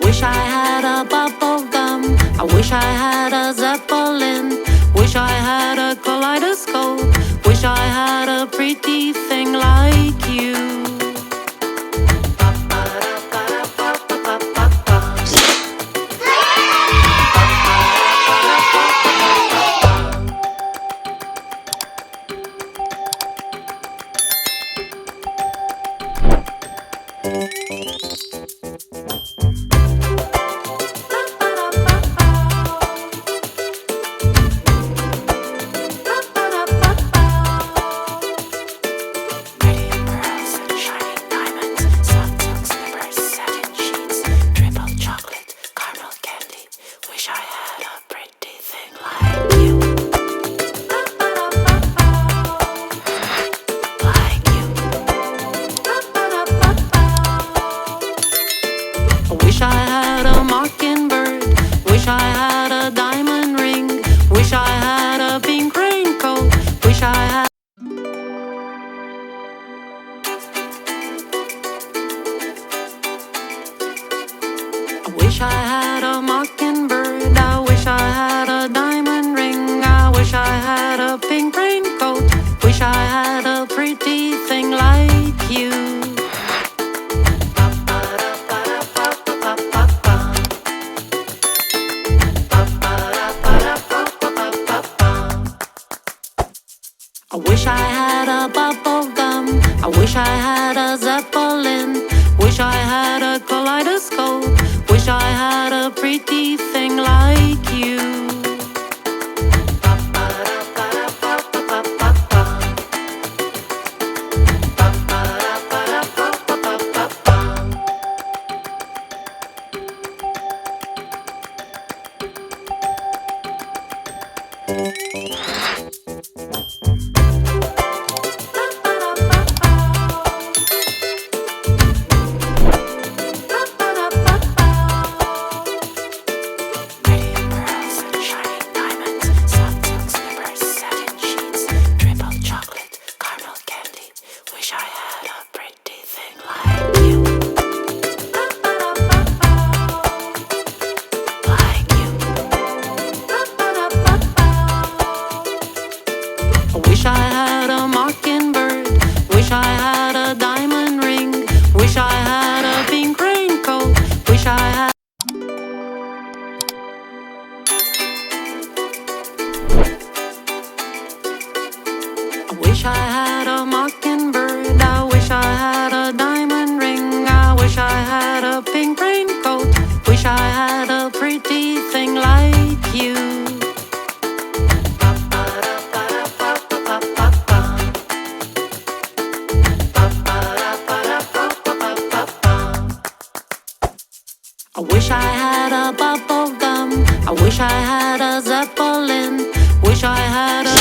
wish I had a bubble gum. I wish I had a zeppelin. Wish I had a kaleidoscope. Wish I had a pretty thing like you. Wish I had a mockingbird. Wish I had a diamond ring. Wish I had a pink raincoat. Wish I had. I wish I had a mockingbird. I wish I had a diamond ring. I wish I had a pink raincoat. Wish I had a pretty thing like you. I wish I had a bubble gum. I wish I had a zeppelin. Wish I had a kaleidoscope. Wish I had a pretty thing like you. Wish I had a mockingbird. Wish I had a diamond ring. Wish I had a pink raincoat. Wish I had. I wish I had a mockingbird. I wish I had a diamond ring. I wish I had a pink raincoat. Wish I had a pretty thing like you. I wish I had a bubble gum. I wish I had a zeppelin. Wish I had a